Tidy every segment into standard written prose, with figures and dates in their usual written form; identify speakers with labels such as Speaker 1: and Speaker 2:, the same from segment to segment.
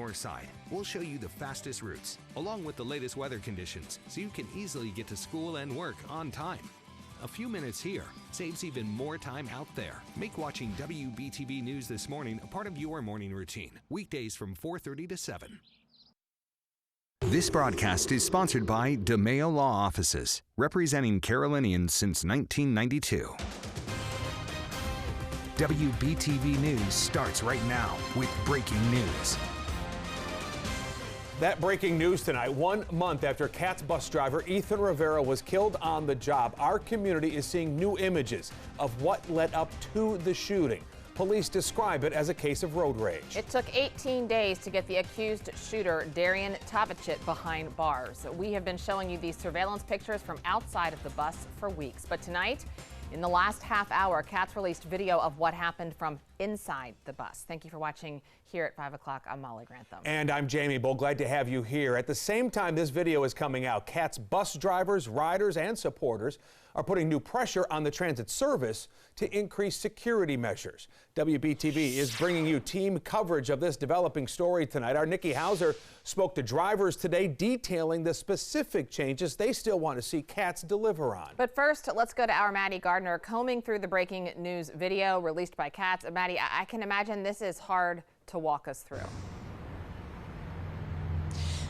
Speaker 1: your side. We'll show you the fastest routes, along with the latest weather conditions, so you can easily get to school and work on time. A few minutes here saves even more time out there. Make watching WBTV News This Morning a part of your morning routine. Weekdays from 4:30 to 7. This broadcast is sponsored by DeMayo Law Offices, representing Carolinians since 1992. WBTV News starts right now with breaking news.
Speaker 2: That breaking news tonight, 1 month after CATS bus driver Ethan Rivera was killed on the job, our community is seeing new images of what led up to the shooting. Police describe it as a case of road rage.
Speaker 3: It took 18 days to get the accused shooter, Darian Tavichet, behind bars. We have been showing you these surveillance pictures from outside of the bus for weeks. But tonight, in the last half hour, CATS released video of what happened from inside the bus. Thank you for watching here at 5 o'clock. I'm Molly Grantham.
Speaker 2: And I'm Jamie Bull. Glad to have you here. At the same time this video is coming out, CATS bus drivers, riders, and supporters are putting new pressure on the transit service to increase security measures. WBTV is bringing you team coverage of this developing story tonight. Our Nikki Hauser spoke to drivers today, detailing the specific changes they still want to see CATS deliver on.
Speaker 3: But first, let's go to our Maddie Gardner, combing through the breaking news video released by CATS. Maddie, I can imagine this is hard to walk us through.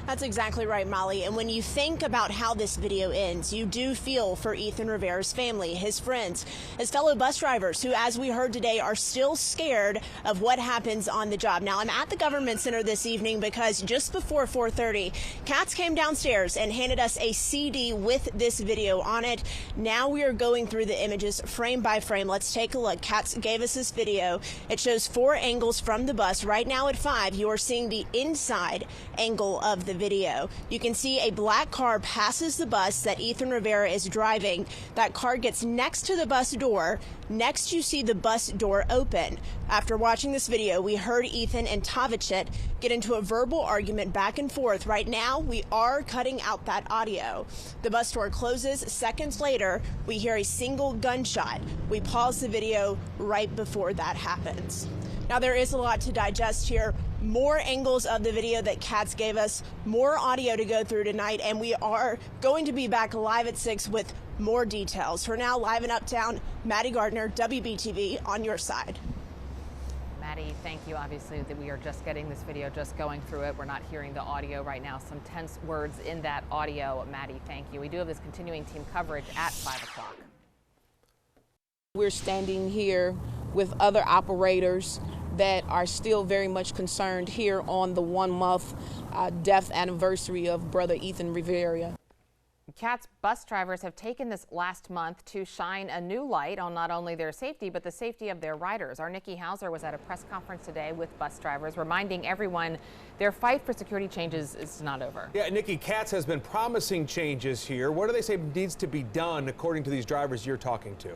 Speaker 4: That's exactly right, Molly. And when you think about how this video ends, you do feel for Ethan Rivera's family, his friends, his fellow bus drivers, who, as we heard today, are still scared of what happens on the job. Now, I'm at the Government Center this evening because just before 4:30, CATS came downstairs and handed us a CD with this video on it. Now we are going through the images frame by frame. Let's take a look. CATS gave us this video. It shows 4 angles from the bus. Right now at 5, you are seeing the inside angle of the video. You can see a black car passes the bus that Ethan Rivera is driving. That car gets next to the bus door. Next, you see the bus door open. After watching this video, we heard Ethan and Tavichet get into a verbal argument back and forth. Right now, we are cutting out that audio. The bus door closes. Seconds later, we hear a single gunshot. We pause the video right before that happens. Now, there is a lot to digest here. More angles of the video that CATS gave us, more audio to go through tonight, and we are going to be back live at 6 with more details. For now, live in Uptown, Maddie Gardner, WBTV, on your side.
Speaker 3: Maddie, thank you. Obviously, that we are just getting this video, just going through it. We're not hearing the audio right now. Some tense words in that audio. Maddie, thank you. We do have this continuing team coverage at 5 o'clock.
Speaker 5: We're standing here with other operators that are still very much concerned here on the 1-month death anniversary of brother Ethan Rivera.
Speaker 3: CATS bus drivers have taken this last month to shine a new light on not only their safety, but the safety of their riders. Our Nikki Hauser was at a press conference today with bus drivers, reminding everyone their fight for security changes is not over.
Speaker 2: Yeah, Nikki, CATS has been promising changes here. What do they say needs to be done according to these drivers you're talking to?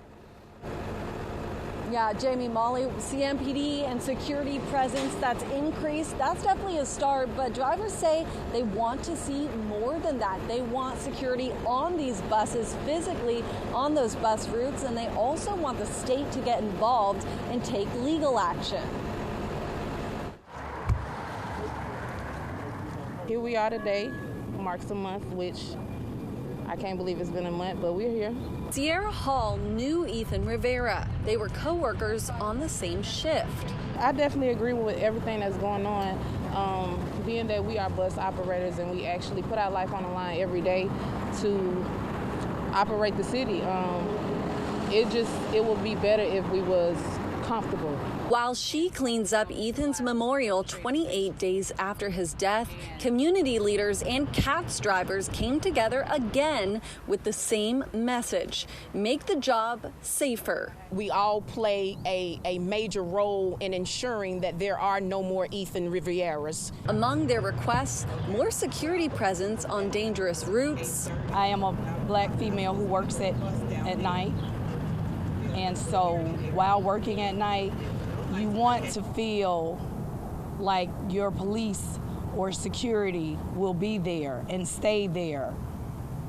Speaker 6: Yeah, Jamie, Molly, CMPD and security presence that's increased. That's definitely a start, but drivers say they want to see more than that. They want security on these buses, physically on those bus routes, and they also want the state to get involved and take legal action.
Speaker 5: Here we are today, marks a month, which I can't believe it's been a month, but we're here.
Speaker 6: Sierra Hall knew Ethan Rivera. They were co-workers on the same shift.
Speaker 5: I definitely agree with everything that's going on, being that we are bus operators and we actually put our life on the line every day to operate the city. It would be better if we was comfortable.
Speaker 6: While she cleans up Ethan's memorial 28 days after his death, community leaders and CATS drivers came together again with the same message: make the job safer.
Speaker 5: We all play a major role in ensuring that there are no more Ethan Rivera'S.
Speaker 6: Among their requests, more security presence on dangerous routes.
Speaker 7: I am a black female who works at night. And so while working at night, you want to feel like your police or security will be there and stay there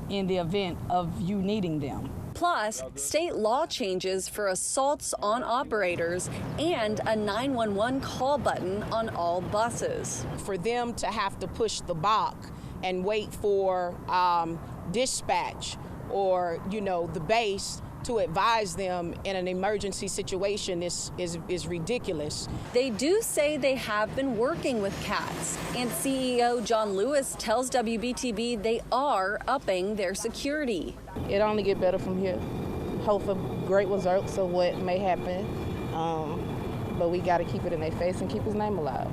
Speaker 7: in the event of you needing them.
Speaker 6: Plus, state law changes for assaults on operators and a 911 call button on all buses.
Speaker 8: For them to have to push the BOC and wait for dispatch or, the base to advise them in an emergency situation is ridiculous.
Speaker 6: They do say they have been working with CATS, and CEO John Lewis tells WBTV they are upping their security.
Speaker 5: It only get better from here. Hope for great results of what may happen, but we got to keep it in their face and keep his name alive.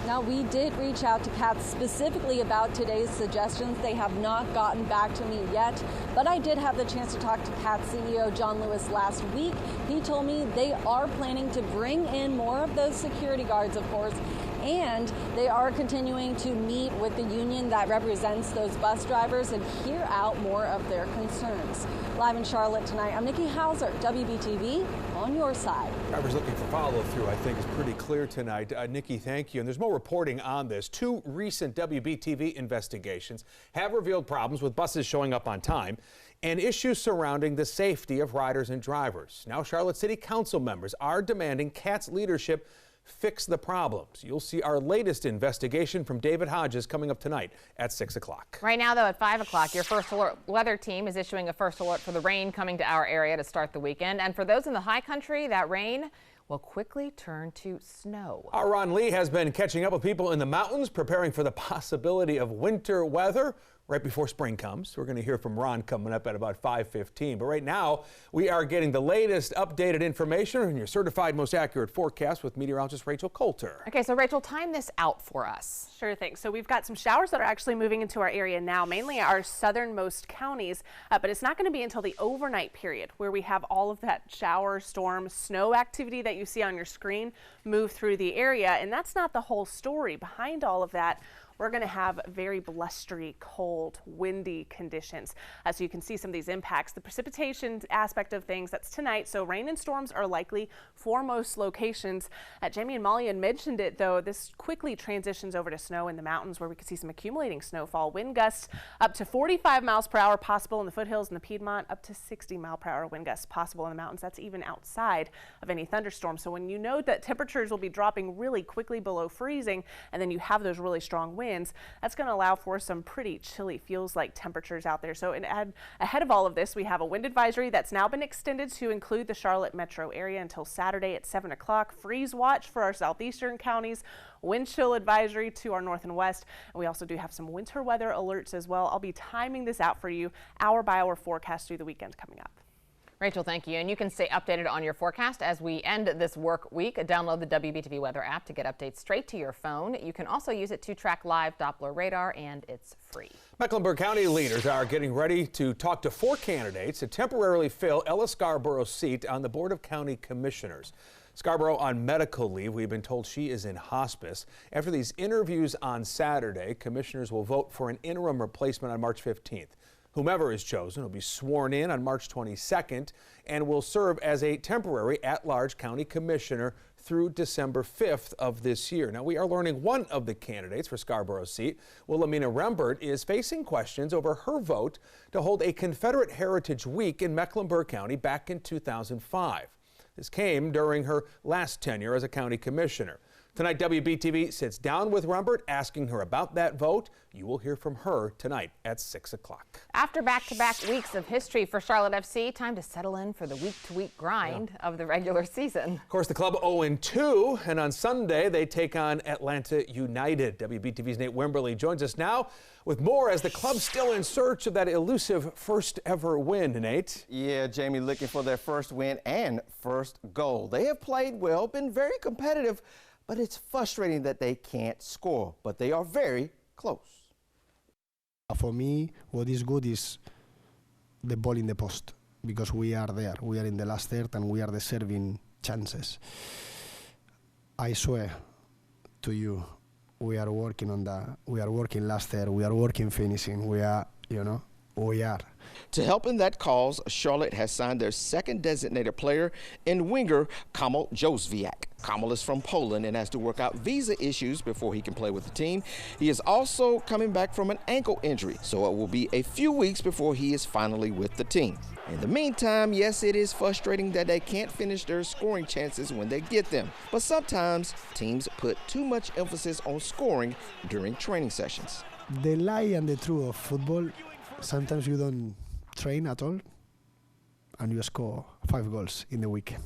Speaker 6: Now, we did reach out to CATS specifically about today's suggestions. They have not gotten back to me yet, but I did have the chance to talk to CATS CEO John Lewis last week. He told me they are planning to bring in more of those security guards, of course, and they are continuing to meet with the union that represents those bus drivers and hear out more of their concerns. Live in Charlotte tonight, I'm Nikki Hauser, WBTV, on your side.
Speaker 2: Drivers looking for follow-through, I think, is pretty clear tonight. Nikki, thank you. And there's more reporting on this. 2 recent WBTV investigations have revealed problems with buses showing up on time and issues surrounding the safety of riders and drivers. Now, Charlotte City Council members are demanding CATS leadership fix the problems. You'll see our latest investigation from David Hodges coming up tonight at 6 o'clock.
Speaker 3: Right now, though, at 5 o'clock, your first alert weather team is issuing a first alert for the rain coming to our area to start the weekend. And for those in the high country, that rain will quickly turn to snow.
Speaker 2: Our Ron Lee has been catching up with people in the mountains, preparing for the possibility of winter weather right before spring comes. We're going to hear from Ron coming up at about 5:15. But right now, we are getting the latest updated information and your certified most accurate forecast with meteorologist Rachel Coulter.
Speaker 3: Okay, so Rachel, time this out for us.
Speaker 9: Sure thing. So we've got some showers that are actually moving into our area now, mainly our southernmost counties, but it's not going to be until the overnight period where we have all of that shower, storm, snow activity that you see on your screen move through the area. And that's not the whole story. Behind all of that, we're going to have very blustery, cold, windy conditions. So you can see some of these impacts. The precipitation aspect of things, that's tonight. So rain and storms are likely for most locations. Jamie and Molly had mentioned it, though. This quickly transitions over to snow in the mountains where we could see some accumulating snowfall. Wind gusts up to 45 miles per hour possible in the foothills and the Piedmont, up to 60 mile per hour wind gusts possible in the mountains. That's even outside of any thunderstorms. So when you know that temperatures will be dropping really quickly below freezing, and then you have those really strong winds, that's going to allow for some pretty chilly, feels like temperatures out there. So ahead of all of this, we have a wind advisory that's now been extended to include the Charlotte metro area until Saturday at 7 o'clock. Freeze watch for our southeastern counties, wind chill advisory to our north and west. And we also do have some winter weather alerts as well. I'll be timing this out for you hour by hour forecast through the weekend coming up.
Speaker 3: Rachel, thank you. And you can stay updated on your forecast as we end this work week. Download the WBTV weather app to get updates straight to your phone. You can also use it to track live Doppler radar, and it's free.
Speaker 2: Mecklenburg County leaders are getting ready to talk to 4 candidates to temporarily fill Ella Scarborough's seat on the Board of County Commissioners. Scarborough on medical leave. We've been told she is in hospice. After these interviews on Saturday, commissioners will vote for an interim replacement on March 15th. Whomever is chosen will be sworn in on March 22nd and will serve as a temporary at-large county commissioner through December 5th of this year. Now, we are learning one of the candidates for Scarborough's seat, Wilhelmina Rembert, is facing questions over her vote to hold a Confederate Heritage Week in Mecklenburg County back in 2005. This came during her last tenure as a county commissioner. Tonight, WBTV sits down with Rembert, asking her about that vote. You will hear from her tonight at 6 o'clock.
Speaker 3: After back-to-back weeks of history for Charlotte FC, time to settle in for the week-to-week grind of the regular season.
Speaker 2: Of course, the club 0-2, and on Sunday, they take on Atlanta United. WBTV's Nate Wimberly joins us now with more as the club's still in search of that elusive first-ever win, Nate.
Speaker 10: Yeah, Jamie, looking for their first win and first goal. They have played well, been very competitive, but it's frustrating that they can't score, but they are very close.
Speaker 11: For me, what is good is the ball in the post, because we are there. We are in the last third and we are deserving chances. I swear to you, we are working on that. We are working last third. We are working finishing. We are, we are.
Speaker 10: To help in that cause, Charlotte has signed their second designated player in winger Kamil Józwiak. Kamil is from Poland and has to work out visa issues before he can play with the team. He is also coming back from an ankle injury, so it will be a few weeks before he is finally with the team. In the meantime, yes, it is frustrating that they can't finish their scoring chances when they get them. But sometimes teams put too much emphasis on scoring during training sessions.
Speaker 11: The lie and the truth of football, sometimes you don't train at all and you score 5 goals in the weekend.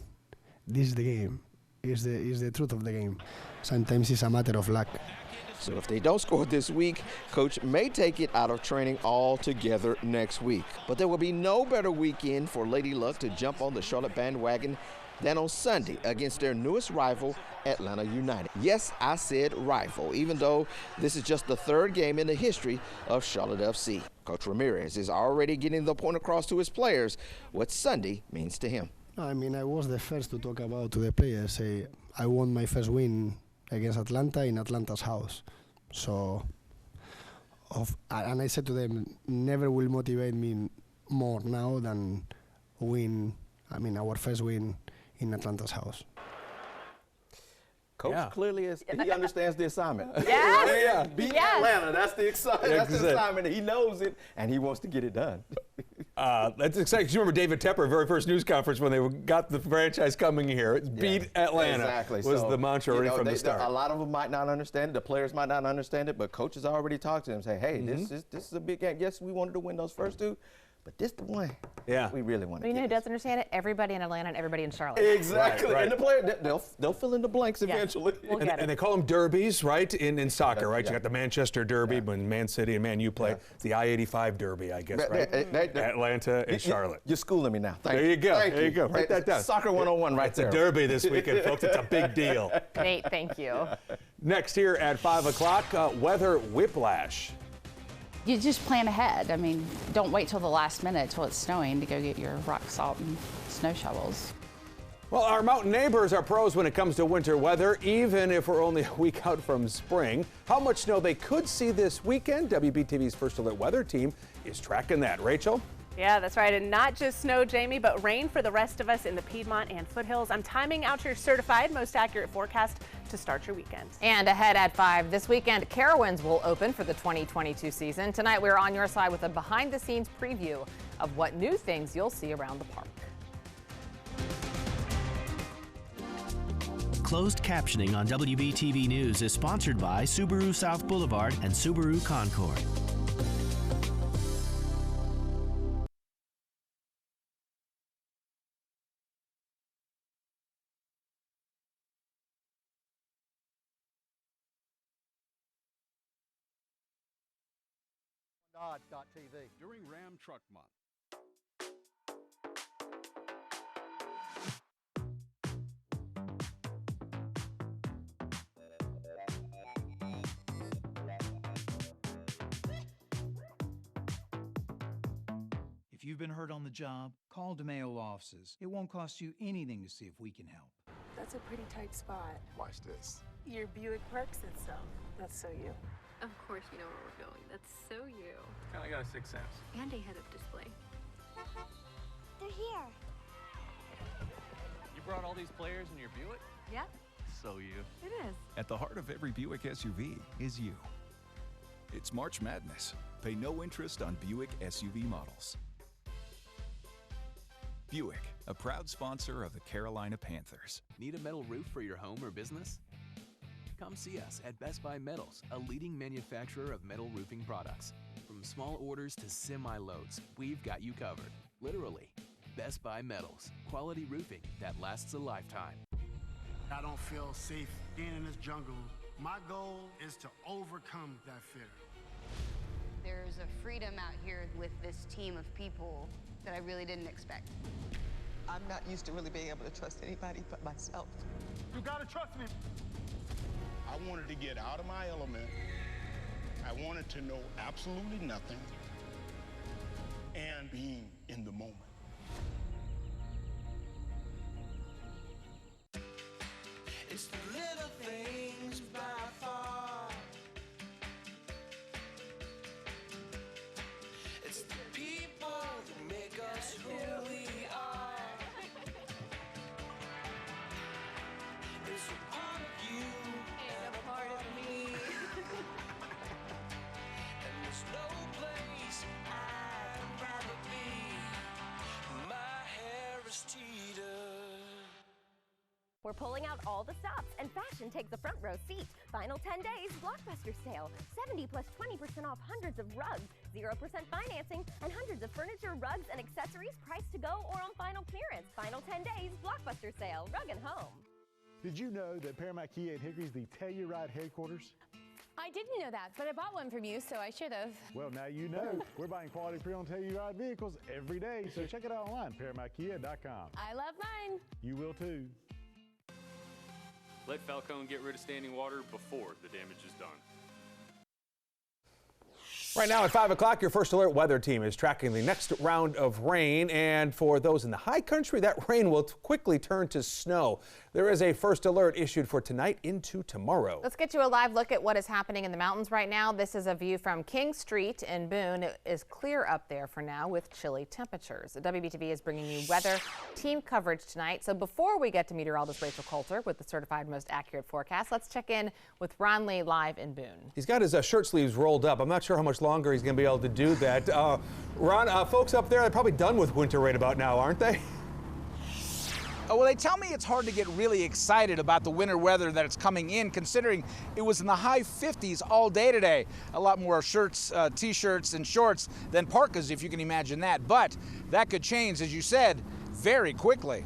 Speaker 11: This is the game. Is the truth of the game. Sometimes it's a matter of luck.
Speaker 10: So if they don't score this week, coach may take it out of training altogether next week. But there will be no better weekend for Lady Luck to jump on the Charlotte bandwagon than on Sunday against their newest rival, Atlanta United. Yes, I said rival, even though this is just the 3rd game in the history of Charlotte FC. Coach Ramirez is already getting the point across to his players what Sunday means to him.
Speaker 11: I mean, I was the first to talk about to the players. I won my first win against Atlanta in Atlanta's house. So, and I said to them, never will motivate me more now than our first win in Atlanta's house.
Speaker 10: Coach clearly he understands the assignment.
Speaker 3: Yes.
Speaker 10: Beat Atlanta, that's the assignment. He knows it, and he wants to get it done.
Speaker 2: That's exciting. You remember David Tepper, very first news conference when they got the franchise coming here. Beat Atlanta was the mantra right from the start.
Speaker 10: A lot of them might not understand it. The players might not understand it, but coaches already talked to them, say, hey, this is a big game. Yes, we wanted to win those first 2. But this the one we really want to get.
Speaker 3: You know who doesn't understand it? Everybody in Atlanta and everybody in Charlotte.
Speaker 10: Exactly.
Speaker 2: Right.
Speaker 10: And the player, they'll fill in the blanks eventually.
Speaker 3: We'll
Speaker 2: and they call them derbies, right, in soccer, right? You got the Manchester Derby when Man City and Man U play. It's the I-85 Derby, I guess, right? Atlanta and Charlotte.
Speaker 10: You're schooling me now. Thank
Speaker 2: there you go.
Speaker 10: Thank
Speaker 2: there you go. Write that down.
Speaker 10: Soccer 101 right there.
Speaker 2: It's a derby this weekend, folks. It's a big deal.
Speaker 3: Nate, thank you.
Speaker 2: Next here at 5 o'clock, weather whiplash.
Speaker 12: You just plan ahead. I mean, don't wait till the last minute till it's snowing to go get your rock salt and snow shovels.
Speaker 2: Well, our mountain neighbors are pros when it comes to winter weather, even if we're only a week out from spring. How much snow they could see this weekend, WBTV's First Alert Weather team is tracking that. Rachel?
Speaker 9: Yeah, that's right. And not just snow, Jamie, but rain for the rest of us in the Piedmont and foothills. I'm timing out your certified most accurate forecast to start your weekend.
Speaker 3: And ahead at 5 this weekend, Carowinds will open for the 2022 season. Tonight, we're on your side with a behind-the-scenes preview of what new things you'll see around the park.
Speaker 13: Closed captioning on WBTV News is sponsored by Subaru South Boulevard and Subaru Concord.
Speaker 14: TV during Ram Truck Month.
Speaker 15: If you've been hurt on the job, call DeMayo offices. It won't cost you anything to see if we can help.
Speaker 16: That's a pretty tight spot.
Speaker 14: Watch this.
Speaker 16: Your Buick parks itself. That's so you.
Speaker 17: Of course you know where we're going. That's so you.
Speaker 18: Kinda got a 6th sense.
Speaker 17: And a head-up display.
Speaker 19: They're here.
Speaker 18: You brought all these players in your Buick?
Speaker 17: Yep.
Speaker 18: So you.
Speaker 17: It is.
Speaker 20: At the heart of every Buick SUV is you. It's March Madness. Pay no interest on Buick SUV models. Buick, a proud sponsor of the Carolina Panthers.
Speaker 21: Need a metal roof for your home or business? Come see us at Best Buy Metals, a leading manufacturer of metal roofing products. From small orders to semi-loads, we've got you covered. Literally. Best Buy Metals, quality roofing that lasts a lifetime.
Speaker 22: I don't feel safe being in this jungle. My goal is to overcome that fear.
Speaker 23: There's a freedom out here with this team of people that I really didn't expect.
Speaker 24: I'm not used to really being able to trust anybody but myself.
Speaker 22: You gotta trust me.
Speaker 25: I wanted to get out of my element. I wanted to know absolutely nothing and being in the moment.
Speaker 26: It's the little things by far. It's the
Speaker 1: We're pulling out all the stops, and fashion takes a front row seat. Final 10 days, blockbuster sale. 70 plus 20% off hundreds of rugs, 0% financing, and hundreds of furniture, rugs, and accessories priced to go or on final clearance. Final 10 days, blockbuster sale, Rug and Home.
Speaker 4: Did you know that Paramount Kia in Hickory is the Telluride headquarters?
Speaker 5: I didn't know that, but I bought one from you, so I should have.
Speaker 4: Well, now you know. We're buying quality pre-owned Telluride vehicles every day, so check it out online, ParamountKia.com.
Speaker 5: I love mine.
Speaker 4: You will too.
Speaker 6: Let Falcone get rid of standing water before the damage is done.
Speaker 2: Right now at 5 o'clock, your First Alert weather team is tracking the next round of rain. And for those in the high country, that rain will quickly turn to snow. There is a First Alert issued for tonight into tomorrow.
Speaker 3: Let's get you a live look at what is happening in the mountains right now. This is a view from King Street in Boone. It is clear up there for now with chilly temperatures. WBTV is bringing you weather team coverage tonight. So before we get to meteorologist Rachel Coulter with the certified most accurate forecast, let's check in with Ron Lee live in Boone.
Speaker 2: He's got his shirt sleeves rolled up. I'm not sure how much longer he's going to be able to do that. Ron, folks up there are probably done with winter right about now, aren't they?
Speaker 7: Well, they tell me it's hard to get really excited about the winter weather that it's coming in, considering it was in the high 50s all day today. A lot more shirts, t-shirts, and shorts than parkas, if you can imagine that. But that could change, as you said, very quickly.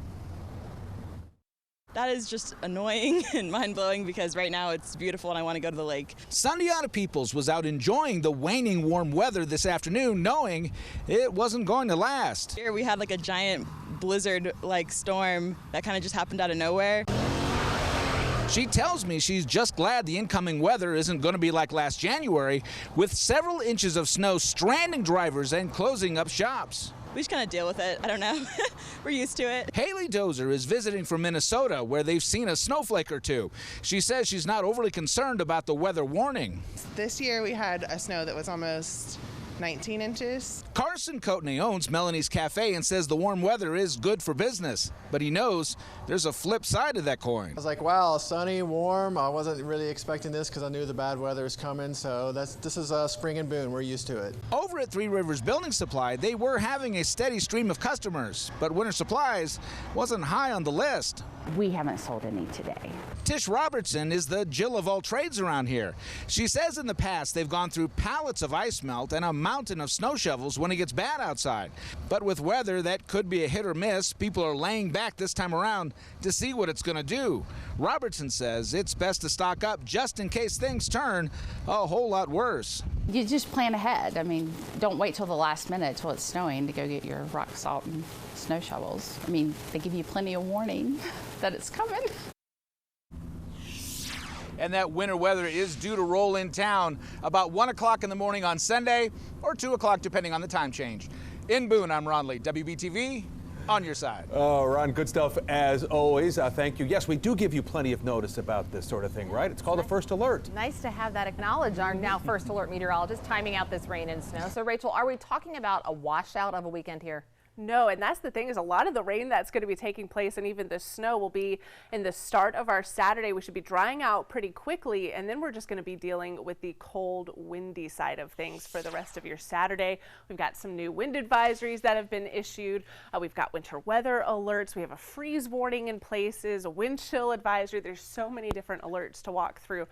Speaker 8: That is just annoying and mind-blowing because right now it's beautiful and I want to go to the lake.
Speaker 7: Sandiana Peoples was out enjoying the waning warm weather this afternoon, knowing it wasn't going to last.
Speaker 8: Here we had like a giant blizzard-like storm that kind of just happened out of nowhere.
Speaker 7: She tells me she's just glad the incoming weather isn't going to be like last January, with several inches of snow stranding drivers and closing up shops.
Speaker 8: We just kind of deal with it. I don't know. We're used to it.
Speaker 7: Haley Dozer is visiting from Minnesota, where they've seen a snowflake or two. She says she's not overly concerned about the weather warning.
Speaker 27: This year we had a snow that was almost 19 inches.
Speaker 7: Carson Coatney owns Melanie's Cafe and says the warm weather is good for business, but he knows there's a flip side of that coin.
Speaker 28: I was like, wow, sunny, warm. I wasn't really expecting this because I knew the bad weather is coming, so this is spring in Boone. We're used to it.
Speaker 7: Over at Three Rivers Building Supply, they were having a steady stream of customers, but winter supplies wasn't high on the list.
Speaker 12: We haven't sold any today.
Speaker 7: Tish Robertson is the Jill of all trades around here. She says in the past they've gone through pallets of ice melt and a mountain of snow shovels when it gets bad outside. But with weather that could be a hit or miss, people are laying back this time around to see what it's going to do. Robertson says it's best to stock up just in case things turn a whole lot worse.
Speaker 12: You just plan ahead. I mean, don't wait till the last minute till it's snowing to go get your rock salt and snow shovels. I mean, they give you plenty of warning that it's coming.
Speaker 7: And that winter weather is due to roll in town about 1 o'clock in the morning on Sunday or 2 o'clock depending on the time change. In Boone, I'm Ron Lee, WBTV, on your side.
Speaker 2: Oh, Ron, good stuff as always. Thank you. Yes, we do give you plenty of notice about this sort of thing, right? It's called a First Alert.
Speaker 3: Nice to have that acknowledged. Our now First Alert meteorologist timing out this rain and snow. So, Rachel, are we talking about a washout of a weekend here?
Speaker 9: No, and that's the thing is a lot of the rain that's going to be taking place and even the snow will be in the start of our Saturday. We should be drying out pretty quickly, and then we're just going to be dealing with the cold, windy side of things for the rest of your Saturday. We've got some new wind advisories that have been issued. We've got winter weather alerts. We have a freeze warning in places, a wind chill advisory. There's so many different alerts to walk through,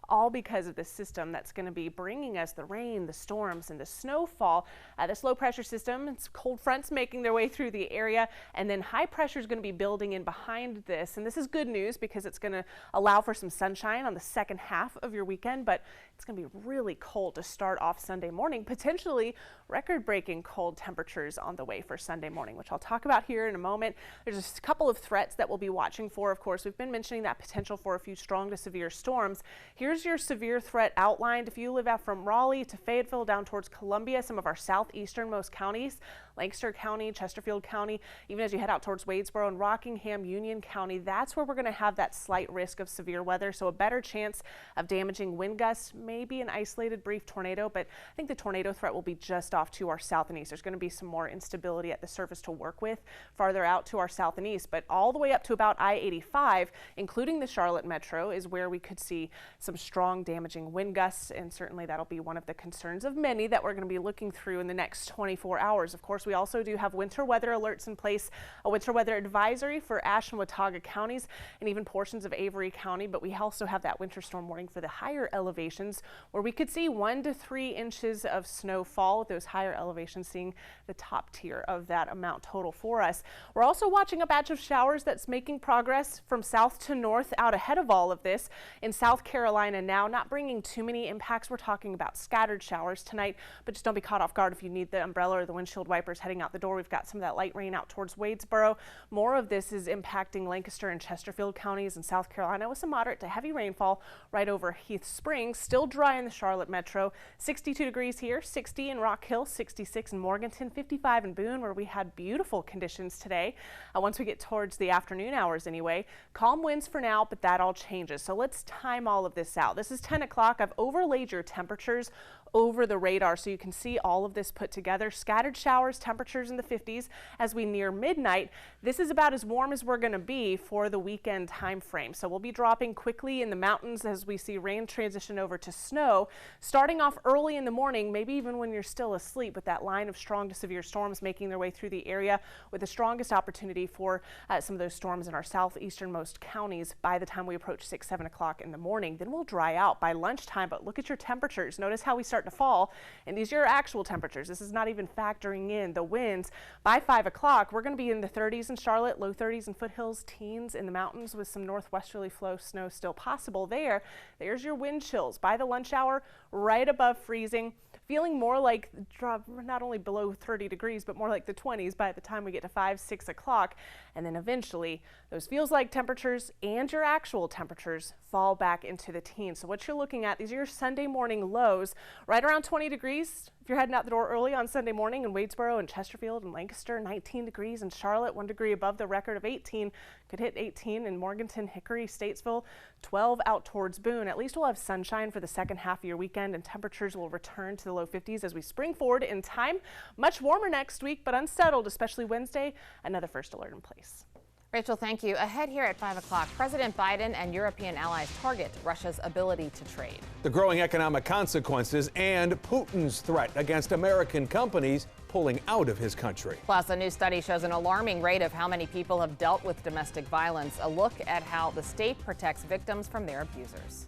Speaker 9: all because of the system that's going to be bringing us the rain, the storms, and the snowfall. This low pressure system, it's cold fronts making their way through the area, and then high pressure is going to be building in behind this. And this is good news because it's going to allow for some sunshine on the second half of your weekend, but it's going to be really cold to start off Sunday morning, potentially record-breaking cold temperatures on the way for Sunday morning, which I'll talk about here in a moment. There's just a couple of threats that we'll be watching for. Of course, we've been mentioning that potential for a few strong to severe storms. Here's your severe threat outlined. If you live out from Raleigh to Fayetteville down towards Columbia, some of our southeasternmost counties, Lancaster County, Chesterfield County, even as you head out towards Wadesboro and Rockingham, Union County, that's where we're going to have that slight risk of severe weather. So a better chance of damaging wind gusts, maybe an isolated brief tornado, but I think the tornado threat will be just off to our south and east. There's going to be some more instability at the surface to work with farther out to our south and east, but all the way up to about I-85, including the Charlotte Metro, is where we could see some strong damaging wind gusts, and certainly that'll be one of the concerns of many that we're going to be looking through in the next 24 hours. Of course, course, we also do have winter weather alerts in place, a winter weather advisory for Ashe and Watauga counties and even portions of Avery County. But we also have that winter storm warning for the higher elevations where we could see 1 to 3 inches of snowfall, with those higher elevations seeing the top tier of that amount total for us. We're also watching a batch of showers that's making progress from south to north out ahead of all of this in South Carolina now, not bringing too many impacts. We're talking about scattered showers tonight, but just don't be caught off guard if you need the umbrella or the windshield wipers heading out the door. We've got some of that light rain out towards Wadesboro. More of this is impacting Lancaster and Chesterfield counties in South Carolina with some moderate to heavy rainfall right over Heath Springs. Still dry in the Charlotte metro. 62 degrees here, 60 in Rock Hill, 66 in Morganton, 55 in Boone, where we had beautiful conditions today. Once we get towards the afternoon hours anyway, calm winds for now, but that all changes. So let's time all of this out. This is 10 o'clock. I've overlaid your temperatures over the radar so you can see all of this put together. Scattered showers, temperatures in the 50s as we near midnight. This is about as warm as we're going to be for the weekend time frame. So we'll be dropping quickly in the mountains as we see rain transition over to snow, starting off early in the morning, maybe even when you're still asleep, with that line of strong to severe storms making their way through the area, with the strongest opportunity for some of those storms in our southeasternmost counties by the time we approach 6, 7 o'clock in the morning. Then we'll dry out by lunchtime, but look at your temperatures. Notice how we start to fall, and these are your actual temperatures. This is not even factoring in the winds. By 5 o'clock, we're going to be in the 30s in Charlotte, low 30s in foothills, teens in the mountains, with some northwesterly flow snow still possible there. There's your wind chills by the lunch hour, right above freezing, feeling more like not only below 30 degrees, but more like the 20s by the time we get to 5, 6 o'clock. And then eventually those feels like temperatures and your actual temperatures fall back into the teens. So what you're looking at, these are your Sunday morning lows, right around 20 degrees. If you're heading out the door early on Sunday morning in Wadesboro and Chesterfield and Lancaster, 19 degrees in Charlotte, 1 degree above the record of 18. Could hit 18 in Morganton, Hickory, Statesville, 12 out towards Boone. At least we'll have sunshine for the second half of your weekend, and temperatures will return to the low 50s as we spring forward in time. Much warmer next week, but unsettled, especially Wednesday. Another first alert in place.
Speaker 3: Rachel, thank you. Ahead here at 5 o'clock, President Biden and European allies target Russia's ability to trade.
Speaker 2: The growing economic consequences and Putin's threat against American companies pulling out of his country.
Speaker 3: Plus, a new study shows an alarming rate of how many people have dealt with domestic violence. A look at how the state protects victims from their abusers.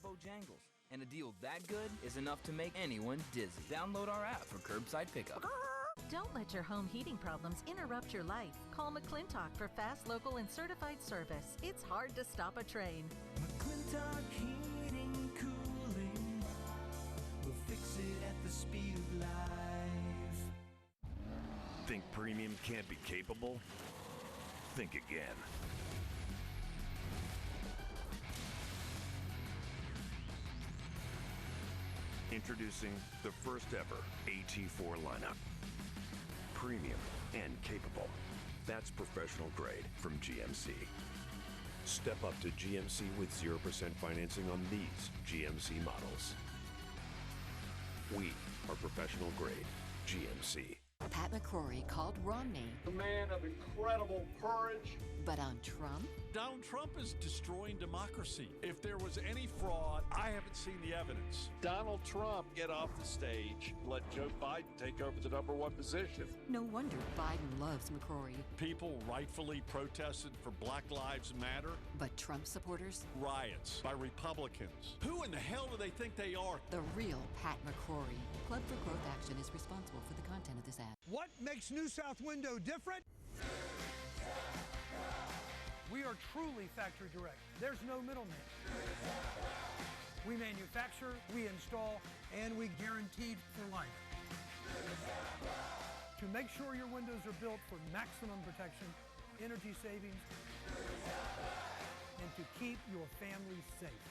Speaker 10: Bojangles. And a deal that good is enough to make anyone dizzy. Download our app for curbside pickup.
Speaker 11: Don't let your home heating problems interrupt your life. Call McClintock for fast, local, and certified service. It's hard to stop a train.
Speaker 26: McClintock Heating and Cooling will fix it at the speed of life.
Speaker 13: Think premium can't be capable? Think again. Introducing the first ever AT4 lineup. Premium and capable. That's professional grade from GMC. Step up to GMC with 0% financing on these GMC models. We are professional grade GMC.
Speaker 14: Pat McCrory called Romney
Speaker 15: a man of incredible courage.
Speaker 14: But on Trump?
Speaker 15: Donald Trump is destroying democracy. If there was any fraud, I haven't seen the evidence. Donald Trump, get off the stage. Let Joe Biden take over the #1 position.
Speaker 14: No wonder Biden loves McCrory.
Speaker 15: People rightfully protested for Black Lives Matter.
Speaker 14: But Trump supporters?
Speaker 15: Riots by Republicans. Who in the hell do they think they are?
Speaker 14: The real Pat McCrory. Club for Growth Action is responsible for the content of this ad.
Speaker 16: What makes New South Window different? We are truly factory direct. There's no middleman. We manufacture, we install, and we guaranteed for life. To make sure your windows are built for maximum protection, energy savings, and to keep your family safe.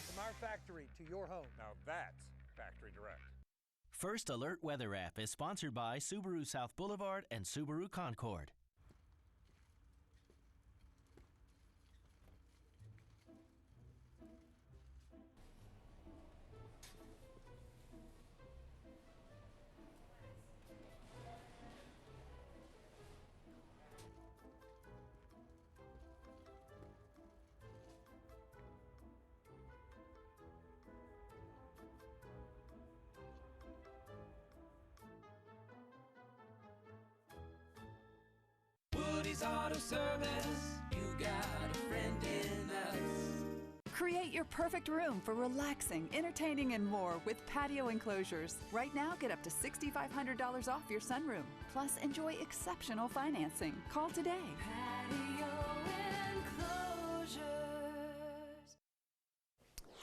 Speaker 16: From our factory to your home.
Speaker 18: Now that's factory direct.
Speaker 17: First Alert Weather app is sponsored by Subaru South Boulevard and Subaru Concord.
Speaker 26: Woody's Auto Service, you got a friend in us.
Speaker 18: Create your perfect room for relaxing, entertaining, and more with patio enclosures. Right now, get up to $6,500 off your sunroom. Plus, enjoy exceptional financing. Call today.
Speaker 26: Patio Enclosures.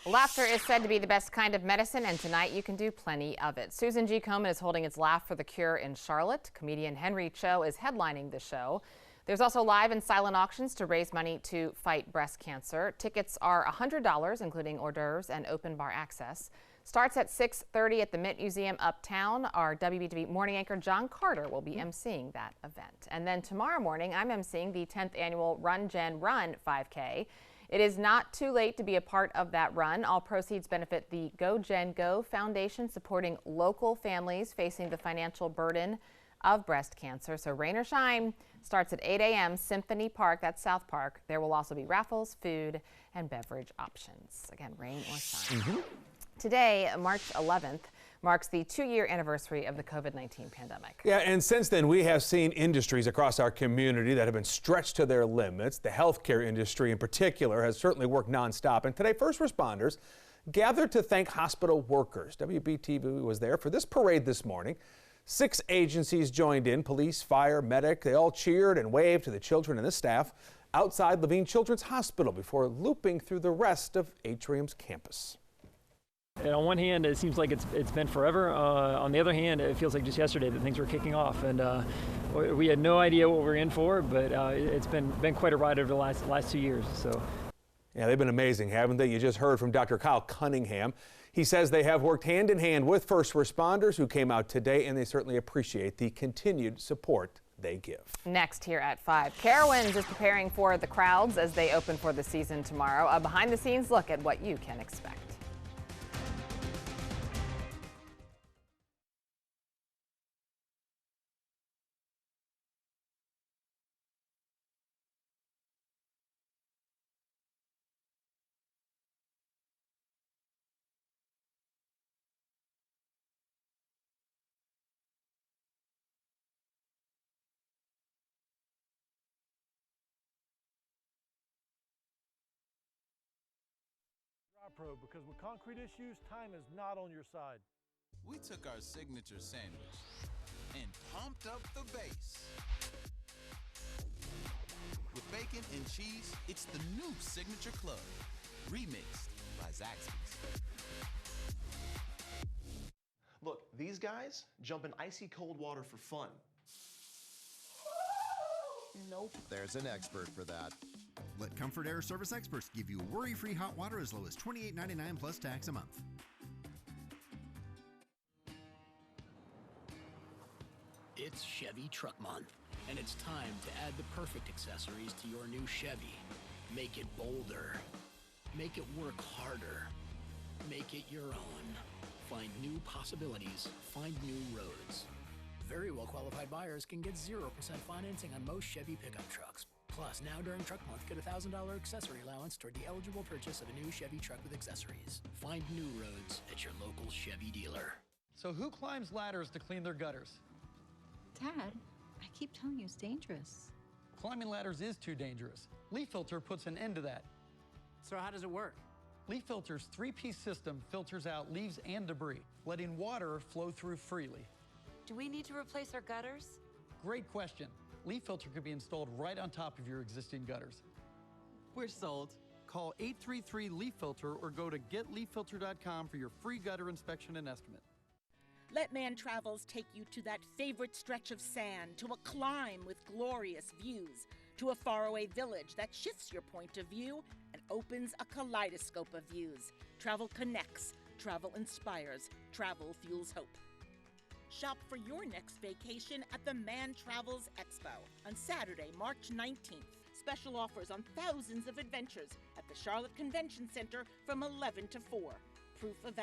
Speaker 3: Laughter is said to be the best kind of medicine, and tonight you can do plenty of it. Susan G. Komen is holding its Laugh for the Cure in Charlotte. Comedian Henry Cho is headlining the show. There's also live and silent auctions to raise money to fight breast cancer. Tickets are $100, including hors d'oeuvres and open bar access. Starts at 6:30 at the Mint Museum uptown. Our WBTV morning anchor John Carter will be emceeing that event. And then tomorrow morning, I'm emceeing the 10th annual Run Gen Run 5K. It is not too late to be a part of that run. All proceeds benefit the Go Gen Go Foundation, supporting local families facing the financial burden of breast cancer. So rain or shine, starts at 8 a.m. Symphony Park, that's South Park. There will also be raffles, food, and beverage options. Again, rain or shine. Today, March 11th, marks the 2-year anniversary of the COVID-19 pandemic.
Speaker 2: Yeah, and since then, we have seen industries across our community that have been stretched to their limits. The healthcare industry in particular has certainly worked nonstop. And today, first responders gathered to thank hospital workers. WBTV was there for this parade this morning. 6 agencies joined in: police, fire, medic. They all cheered and waved to the children and the staff outside Levine Children's Hospital before looping through the rest of Atrium's campus.
Speaker 19: And on one hand, it seems like it's been forever. On the other hand, it feels like just yesterday that things were kicking off, and we had no idea what we were in for. But it's been quite a ride over the last 2 years. So.
Speaker 2: Yeah, they've been amazing, haven't they? You just heard from Dr. Kyle Cunningham. He says they have worked hand in hand with first responders who came out today, and they certainly appreciate the continued support they give.
Speaker 3: Next here at 5, Carowinds is preparing for the crowds as they open for the season tomorrow. A behind-the-scenes look at what you can expect.
Speaker 4: Pro, because with concrete issues, time is not on your side.
Speaker 20: We took our signature sandwich and pumped up the base. With bacon and cheese, it's the new Signature Club, remixed by Zaxby's.
Speaker 21: Look, these guys jump in icy cold water for fun.
Speaker 22: Nope. There's an expert for that.
Speaker 23: Let Comfort Air Service experts give you worry-free hot water as low as $28.99 plus tax a month.
Speaker 24: It's Chevy Truck Month, and it's time to add the perfect accessories to your new Chevy. Make it bolder. Make it work harder. Make it your own. Find new possibilities. Find new roads. Very well qualified buyers can get 0% financing on most Chevy pickup trucks. Plus, now during Truck Month, get a $1,000 accessory allowance toward the eligible purchase of a new Chevy truck with accessories. Find new roads at your local Chevy dealer.
Speaker 29: So who climbs ladders to clean their gutters?
Speaker 30: Dad, I keep telling you it's dangerous.
Speaker 29: Climbing ladders is too dangerous. Leaf Filter puts an end to that.
Speaker 31: So how does it work?
Speaker 29: Leaf Filter's 3-piece system filters out leaves and debris, letting water flow through freely.
Speaker 30: Do we need to replace our gutters?
Speaker 29: Great question. Leaf Filter could be installed right on top of your existing gutters.
Speaker 30: We're sold.
Speaker 29: Call 833-LEAF Filter or go to getleaffilter.com for your free gutter inspection and estimate.
Speaker 32: Let Man Travels take you to that favorite stretch of sand, to a climb with glorious views, to a faraway village that shifts your point of view and opens a kaleidoscope of views. Travel connects, travel inspires, travel fuels hope. Shop for your next vacation at the Man Travels Expo on Saturday, March 19th. Special offers on thousands of adventures at the Charlotte Convention Center from 11 to 4. Proof of